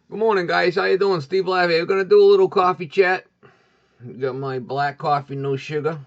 Good morning, guys. How you doing? Steve Live here. We're gonna do a little coffee chat. Got my black coffee, no sugar.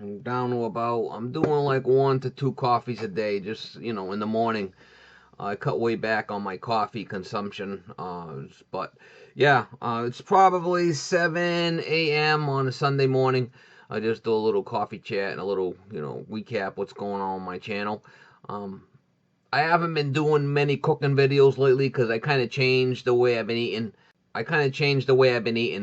I'm down to I'm doing like 1 to 2 coffees a day, just in the morning. I cut way back on my coffee consumption, but yeah, it's probably 7 a.m. on a Sunday morning. I just do a little coffee chat and a little, recap what's going on my channel. Um, I haven't been doing many cooking videos lately because I kind of changed the way I've been eating.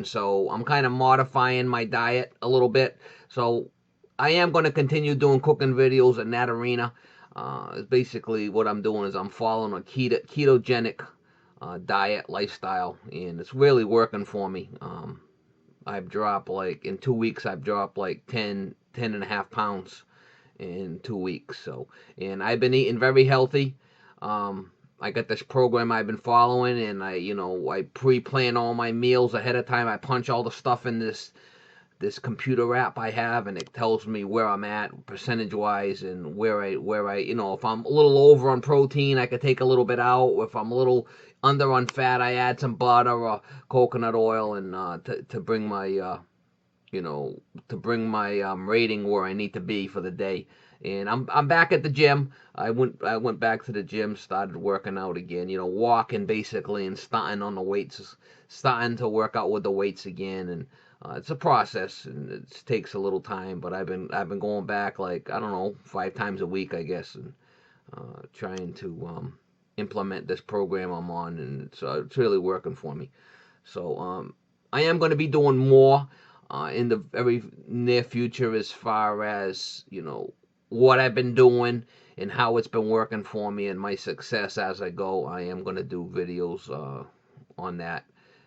So I'm kind of modifying my diet a little bit. So I am going to continue doing cooking videos in that arena. Basically what I'm doing is I'm following a ketogenic diet lifestyle, and it's really working for me. I've dropped like in 2 weeks. I've dropped like 10 and a half pounds in 2 weeks. So, and I've been eating very healthy. I got this program I've been following, and I pre-plan all my meals ahead of time. I punch all the stuff in this computer app I have, and it tells me where I'm at percentage wise, and where I if I'm a little over on protein, I could take a little bit out. If I'm a little under on fat, I add some butter or coconut oil, and to bring my you know, to bring my rating where I need to be for the day. And I'm back at the gym. I went back to the gym, started working out again. Walking basically and starting on the weights, starting to work out with the weights again. And it's a process, and it takes a little time. But I've been going back like I don't know 5 times a week, I guess, and trying to implement this program I'm on, and it's really working for me. So I am going to be doing more in the very near future, as far as what I've been doing and how it's been working for me and my success as I go. I am going to do videos on that.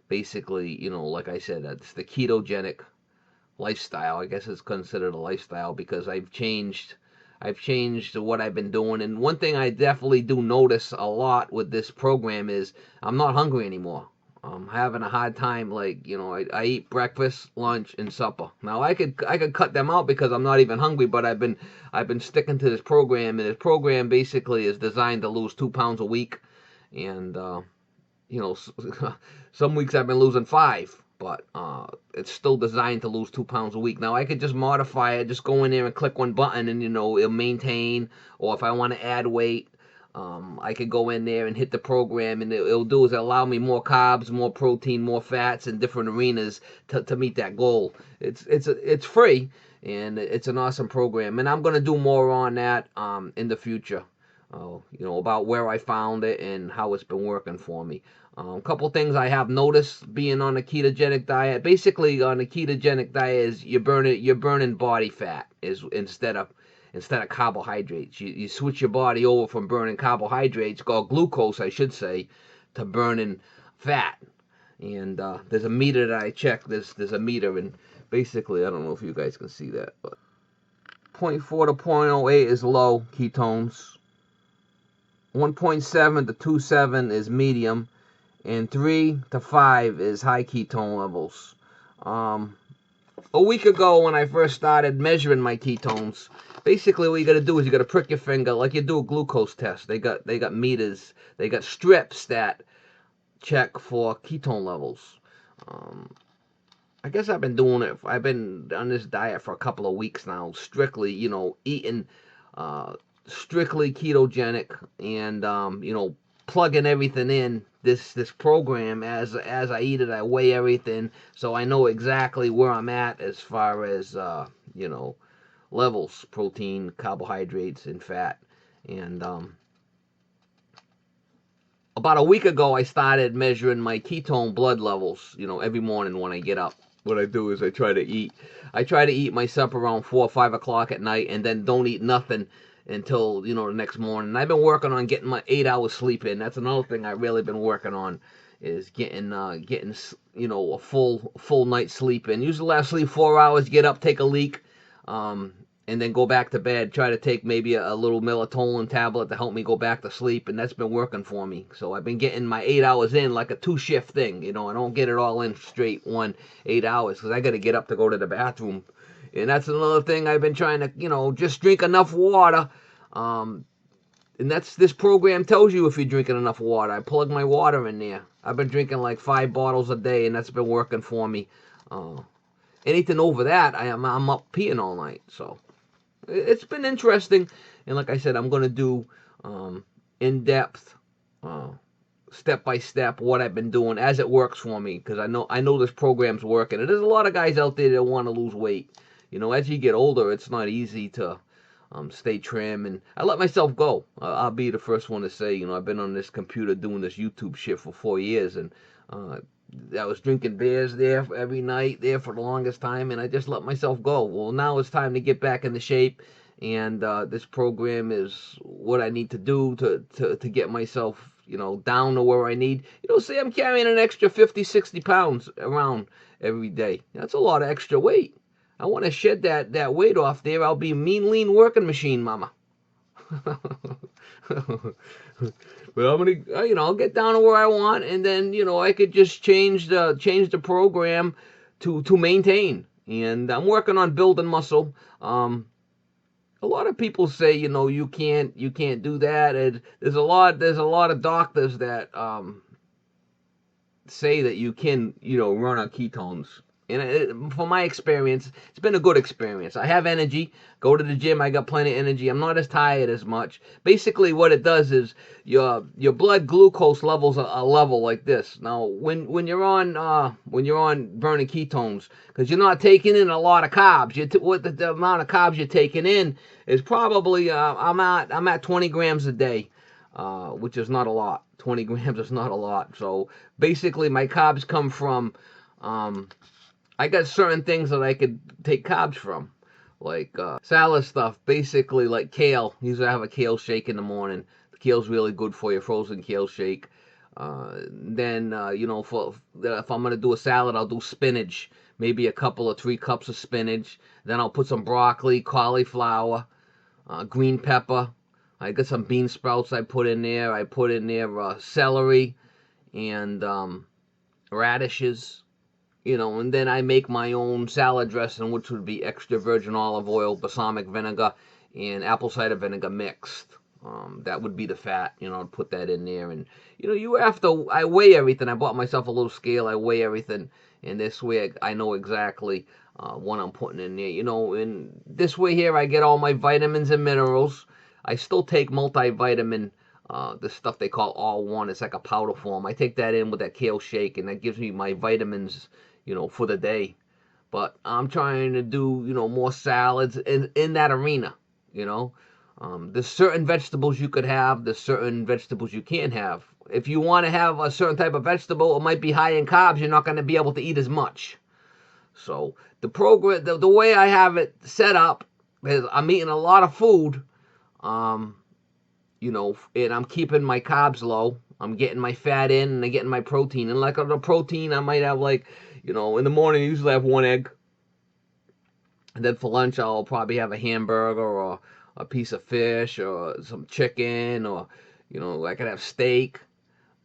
Basically, like I said, it's the ketogenic lifestyle. I guess it's considered a lifestyle because I've changed what I've been doing. And one thing I definitely do notice a lot with this program is I'm not hungry anymore. I'm having a hard time. Like, I eat breakfast, lunch, and supper. Now I could cut them out because I'm not even hungry. But I've been sticking to this program, and this program basically is designed to lose 2 pounds a week. And you know, some weeks I've been losing 5, but it's still designed to lose 2 pounds a week. Now I could just modify it, just go in there and click one button, and it'll maintain. Or if I want to add weight, I could go in there and hit the program, and it'll do is allow me more carbs, more protein, more fats in different arenas to meet that goal. It's free, and it's an awesome program, and I'm gonna do more on that in the future. About where I found it and how it's been working for me. A couple things I have noticed being on a ketogenic diet. Basically, on a ketogenic diet is you're burning body fat is instead of carbohydrates. You switch your body over from burning carbohydrates, called glucose, I should say, to burning fat. And there's a meter that I check. There's a meter, and basically, I don't know if you guys can see that, but zero point 0.4 to 0.08 is low ketones. 1.7 to 2.7 is medium, and 3 to 5 is high ketone levels. A week ago, when I first started measuring my ketones, basically what you got to do is you got to prick your finger like you do a glucose test. They got meters, they got strips that check for ketone levels. Um, I guess I've been doing it. I've been on this diet for a couple of weeks now, strictly, eating uh, strictly ketogenic, and plugging everything in this program as I eat it. I weigh everything, so I know exactly where I'm at as far as levels, protein, carbohydrates, and fat. And about a week ago, I started measuring my ketone blood levels. Every morning when I get up, what I do is I try to eat. I try to eat my supper around 4 or 5 o'clock at night, and then don't eat nothing until the next morning. And I've been working on getting my 8 hours sleep in. That's another thing I've really been working on, is getting a full night's sleep in. Usually I sleep 4 hours, get up, take a leak, and then go back to bed. Try to take maybe a little melatonin tablet to help me go back to sleep, and that's been working for me. So I've been getting my 8 hours in like a 2 shift thing. I don't get it all in straight 8 hours, because I got to get up to go to the bathroom. And that's another thing I've been trying to, just drink enough water. And this program tells you if you're drinking enough water. I plug my water in there. I've been drinking like 5 bottles a day, and that's been working for me. Anything over that, I'm up peeing all night. So it's been interesting, and like I said, I'm gonna do in-depth, step by step what I've been doing as it works for me, because I know this program's working. And there's a lot of guys out there that want to lose weight. As you get older, it's not easy to stay trim, and I let myself go. I'll be the first one to say, I've been on this computer doing this YouTube shit for 4 years, and I was drinking beers there every night there for the longest time, and I just let myself go. Well, now it's time to get back into shape, and this program is what I need to do to get myself, down to where I need. Say I'm carrying an extra 50, 60 pounds around every day. That's a lot of extra weight. I want to shed that weight off there. I'll be a mean, lean working machine, mama. But I'm gonna, I'll get down to where I want, and then, I could just change the program to maintain. And I'm working on building muscle. A lot of people say, you can't do that. And there's a lot of doctors that say that you can, run on ketones. And from my experience, it's been a good experience. I have energy. Go to the gym, I got plenty of energy. I'm not as tired as much. Basically, what it does is your blood glucose levels are level like this. Now, when you're on burning ketones, because you're not taking in a lot of carbs, the amount of carbs you're taking in is probably I'm at 20 grams a day, which is not a lot. 20 grams is not a lot. So basically, my carbs come from I got certain things that I could take carbs from, like salad stuff, basically like kale. Usually I have a kale shake in the morning. The kale's really good for you, frozen kale shake. Then, if I'm going to do a salad, I'll do spinach, maybe a couple or 3 cups of spinach. Then I'll put some broccoli, cauliflower, green pepper. I got some bean sprouts I put in there. I put in there celery and radishes. And then I make my own salad dressing, which would be extra virgin olive oil, balsamic vinegar, and apple cider vinegar mixed. That would be the fat, I'd put that in there. And, I weigh everything. I bought myself a little scale. I weigh everything. And this way I know exactly what I'm putting in there. And this way here I get all my vitamins and minerals. I still take multivitamin, the stuff they call All One. It's like a powder form. I take that in with that kale shake, and that gives me my vitamins, for the day. But I'm trying to do, more salads in that arena, There's certain vegetables you could have, there's certain vegetables you can't have. If you want to have a certain type of vegetable, it might be high in carbs, you're not going to be able to eat as much. So the program, the way I have it set up is I'm eating a lot of food, and I'm keeping my carbs low. I'm getting my fat in, and I'm getting my protein. And like on the protein, I might have in the morning I usually have 1 egg. And then for lunch, I'll probably have a hamburger or a piece of fish or some chicken, or, I could have steak,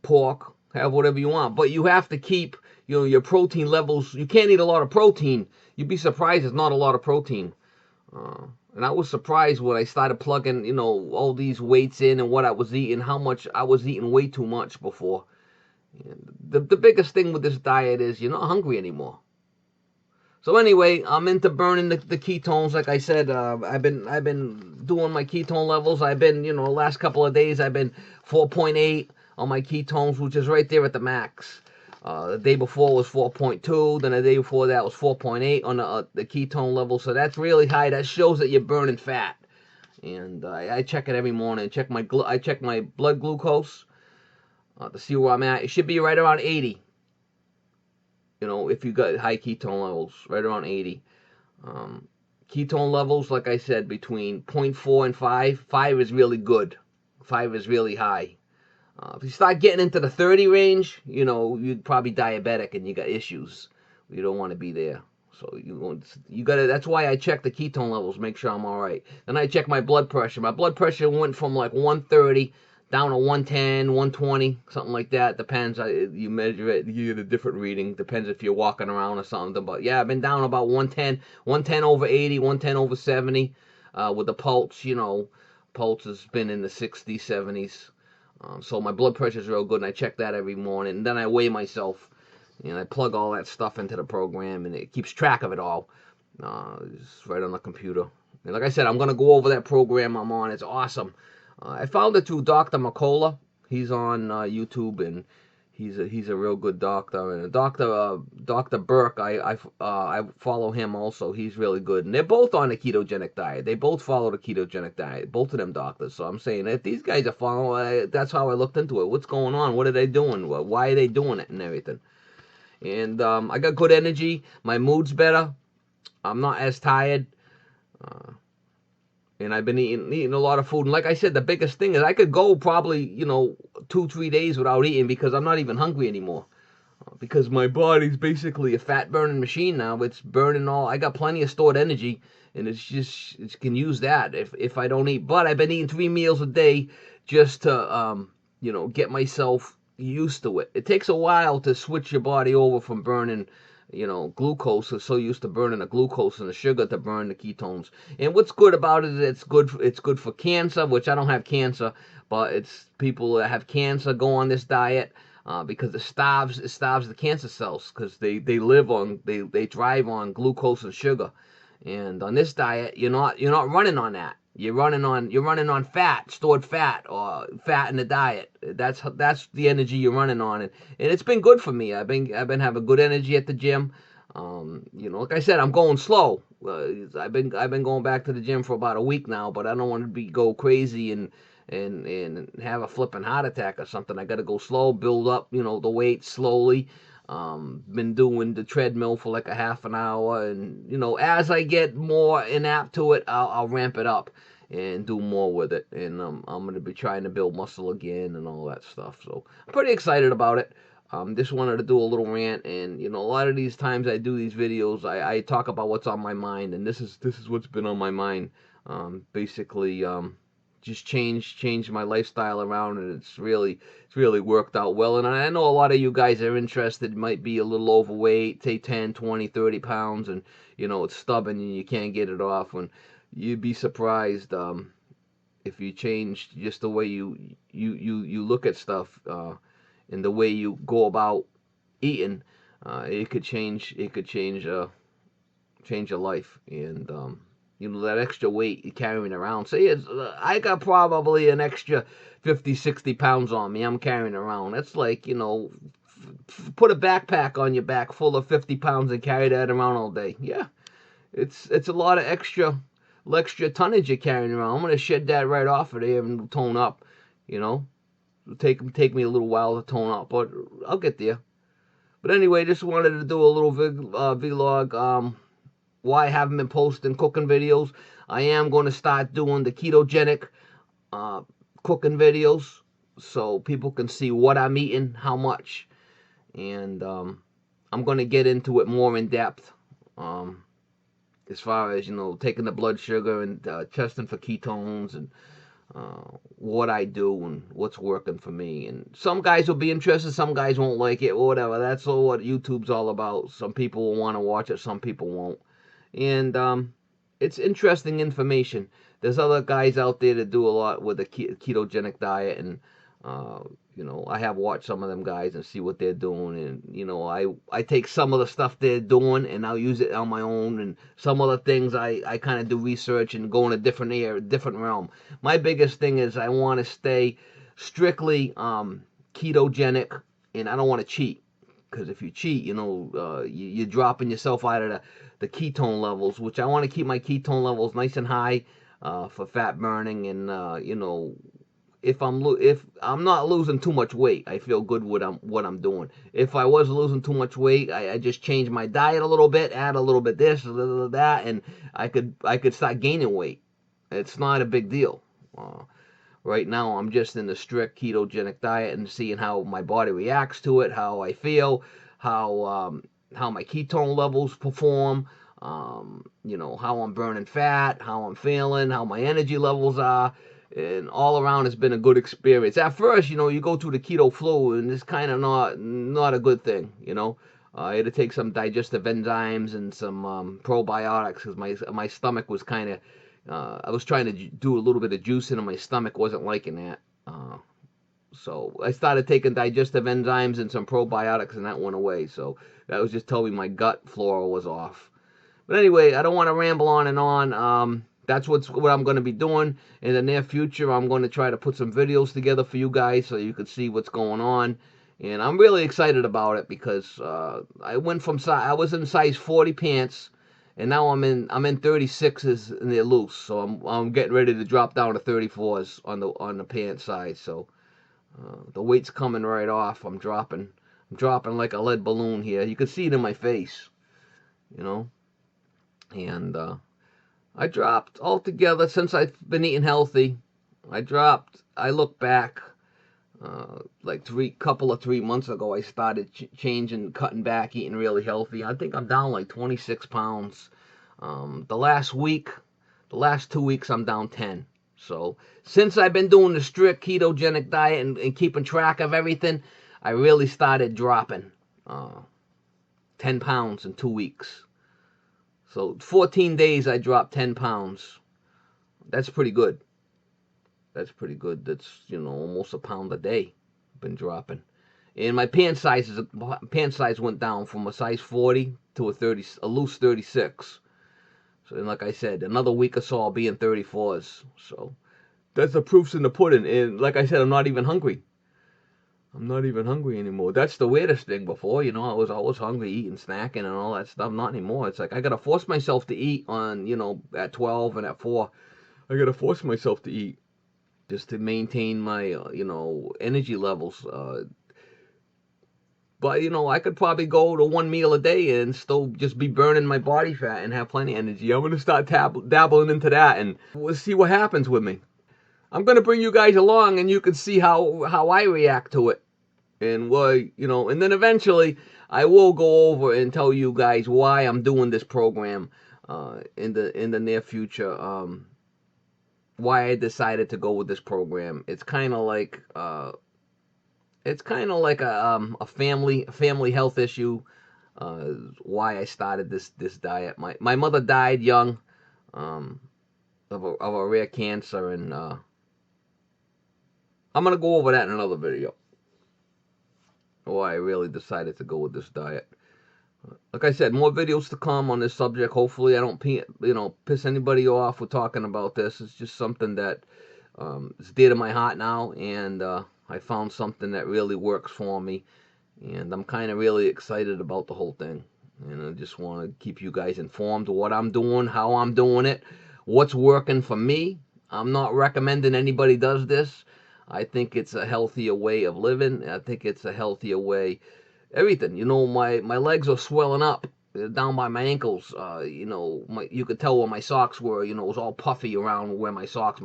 pork, have whatever you want. But you have to keep, your protein levels. You can't eat a lot of protein. You'd be surprised there's not a lot of protein. And I was surprised when I started plugging, all these weights in and what I was eating, how much I was eating way too much before. The biggest thing with this diet is you're not hungry anymore. So anyway, I'm into burning the ketones. Like I said, I've been doing my ketone levels. I've been, the last couple of days, I've been 4.8 on my ketones, which is right there at the max. The day before was 4.2, then the day before that was 4.8 on the ketone level. So that's really high. That shows that you're burning fat. And I check it every morning. I check my blood glucose to see where I'm at. It should be right around 80. If you got high ketone levels, right around 80. Ketone levels, like I said, between 0.4 and 5. 5 is really good. 5 is really high. If you start getting into the 30 range, you'd probably diabetic and you got issues. You don't want to be there. So you gotta. That's why I check the ketone levels, make sure I'm all right. Then I check my blood pressure. My blood pressure went from like 130 down to 110, 120, something like that. Depends. You measure it, you get a different reading. Depends if you're walking around or something. But yeah, I've been down about 110, 110 over 80, 110 over 70. With the pulse, pulse has been in the 60s, 70s. So my blood pressure is real good, and I check that every morning. And then I weigh myself, and I plug all that stuff into the program, and it keeps track of it all. It's right on the computer. And like I said, I'm gonna go over that program I'm on. It's awesome. I found it through Dr. McCullough. He's on YouTube, and he's a real good doctor. And Dr. Burke, I follow him also. He's really good, and they're both on a ketogenic diet. They both follow the ketogenic diet. Both of them doctors. So I'm saying if these guys are following, that's how I looked into it. What's going on? What are they doing? Why are they doing it and everything? And I got good energy. My mood's better. I'm not as tired. Uh, and I've been eating a lot of food. And like I said, the biggest thing is I could go probably 2-3 days without eating because I'm not even hungry anymore. Because my body's basically a fat burning machine now. It's burning all. I got plenty of stored energy, and it can use that if I don't eat. But I've been eating 3 meals a day just to get myself used to it. It takes a while to switch your body over from burning glucose. Is so used to burning the glucose and the sugar to burn the ketones. And what's good about it is it's good for cancer, which I don't have cancer, but it's people that have cancer go on this diet. Because it starves the cancer cells because they thrive on glucose and sugar, and on this diet you're not running on that. You're running on fat, stored fat, or fat in the diet. That's the energy you're running on, and it's been good for me. I've been having good energy at the gym. Like I said, I'm going slow. I've been going back to the gym for about a week now, but I don't want to go crazy and have a flipping heart attack or something. I got to go slow, build up, the weight slowly. Been doing the treadmill for like a half an hour, and as I get more inapt to it, I'll ramp it up and do more with it. And I'm gonna be trying to build muscle again and all that stuff. So I'm pretty excited about it. Just wanted to do a little rant, and a lot of these times I do these videos, I talk about what's on my mind, and this is what's been on my mind. Basically, just change my lifestyle around, and it's really worked out well. And I know a lot of you guys are interested, might be a little overweight, say 10, 20, 30 pounds, and it's stubborn and you can't get it off. And you'd be surprised if you change just the way you look at stuff, and the way you go about eating. It could change your life. And that extra weight you're carrying around. Say I got probably an extra 50, 60 pounds on me I'm carrying around. That's like, put a backpack on your back full of 50 pounds and carry that around all day. Yeah, it's a lot of extra tonnage you're carrying around. I'm going to shed that right off of there and tone up, It'll take me a little while to tone up, but I'll get there. But anyway, just wanted to do a little vlog. Why I haven't been posting cooking videos. I am going to start doing the ketogenic cooking videos so people can see what I'm eating, how much, and I'm going to get into it more in depth as far as taking the blood sugar and testing for ketones and what I do and what's working for me. And some guys will be interested, some guys won't like it, or whatever. That's all what YouTube's all about. Some people will want to watch it, some people won't. And it's interesting information. There's other guys out there that do a lot with the ketogenic diet, and I have watched some of them guys and see what they're doing, and I take some of the stuff they're doing and I'll use it on my own, and some other things I kind of do research and go in a different area, different realm. My biggest thing is I want to stay strictly ketogenic, and I don't want to cheat. Because if you cheat, you're dropping yourself out of the ketone levels, which I want to keep my ketone levels nice and high for fat burning. And if I'm not losing too much weight, I feel good with what I'm doing. If I was losing too much weight, I just change my diet a little bit, add a little bit this, a little that, and I could start gaining weight. It's not a big deal. Right now, I'm just in the strict ketogenic diet and seeing how my body reacts to it, how I feel, how my ketone levels perform, how I'm burning fat, how I'm feeling, how my energy levels are, and all around it's been a good experience. At first, you go through the keto flu, and it's kind of not a good thing, I had to take some digestive enzymes and some probiotics because my stomach was kind of. I was trying to do a little bit of juicing, and my stomach wasn't liking that. So I started taking digestive enzymes and some probiotics, and that went away. So that was just telling me my gut flora was off. But anyway, I don't want to ramble on and on. That's what I'm going to be doing in the near future. I'm going to try to put some videos together for you guys so you can see what's going on. And I'm really excited about it because I went from I was in size 40 pants, and now I'm in 36s and they're loose. So I'm getting ready to drop down to 34s on the pant size. So the weight's coming right off. I'm dropping like a lead balloon here. You can see it in my face, you know. And I dropped altogether since I've been eating healthy. I look back, like 3 months ago, I started changing, cutting back, eating really healthy. I think I'm down like 26 pounds. The last 2 weeks, I'm down 10. So since I've been doing the strict ketogenic diet and keeping track of everything, I really started dropping 10 pounds in 2 weeks. So 14 days, I dropped 10 pounds. That's pretty good. That's pretty good. That's, almost a pound a day I've been dropping. And my pant size went down from a size 40 to a loose 36. So, and like I said, another week or so I'll be in 34s. So that's the proof's in the pudding. And like I said, I'm not even hungry. I'm not even hungry anymore. That's the weirdest thing. Before, I was always hungry, eating, snacking, and all that stuff. Not anymore. It's like I gotta force myself to eat on, at 12 and at 4. I gotta force myself to eat just to maintain my, energy levels. But, I could probably go to one meal a day and still just be burning my body fat and have plenty of energy. I'm gonna start dabbling into that, and we'll see what happens with me. I'm gonna bring you guys along, and you can see how I react to it. And and then eventually I will go over and tell you guys why I'm doing this program in the near future. Why I decided to go with this program. It's kind of like a family health issue. Why I started this diet. My mother died young of a rare cancer, and I'm gonna go over that in another video. Why I really decided to go with this diet. Like I said, more videos to come on this subject. Hopefully I don't piss anybody off with talking about this. It's just something that is dear to my heart now, and I found something that really works for me, and I'm kind of really excited about the whole thing. And I just want to keep you guys informed of what I'm doing, how I'm doing it, what's working for me. I'm not recommending anybody does this. I think it's a healthier way of living. I think it's a healthier way. Everything. My legs are swelling up down by my ankles. You could tell where my socks were. It was all puffy around where my socks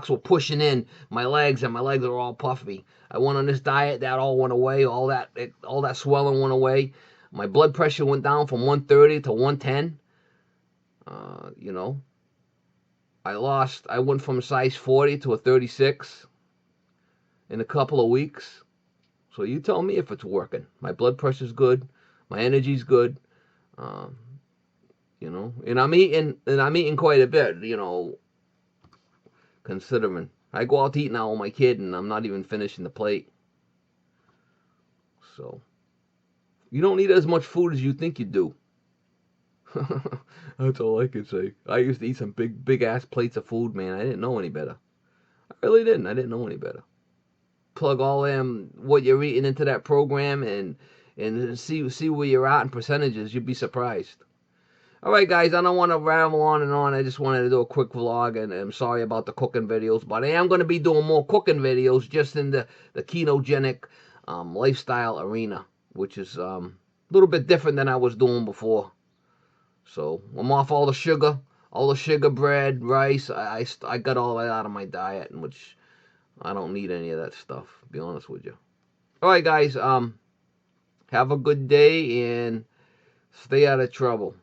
were pushing in my legs, and my legs are all puffy. I went on this diet, that all went away. All that swelling went away. My blood pressure went down from 130 to 110. I went from size 40 to a 36 in a couple of weeks. So you tell me if it's working. My blood pressure's good, my energy's good, and I'm eating quite a bit, considering I go out to eat now with my kid, and I'm not even finishing the plate. So you don't eat as much food as you think you do. That's all I can say. I used to eat some big ass plates of food, man. I didn't know any better. I really didn't. I didn't know any better. Plug all what you're eating into that program and see where you're at in percentages. You'd be surprised. Alright guys, I don't want to ramble on and on. I just wanted to do a quick vlog, and I'm sorry about the cooking videos, but I am going to be doing more cooking videos just in the ketogenic lifestyle arena, which is a little bit different than I was doing before. So I'm off all the sugar, bread, rice. I got all that out of my diet, which I don't need any of that stuff, to be honest with you. Alright guys, have a good day and stay out of trouble.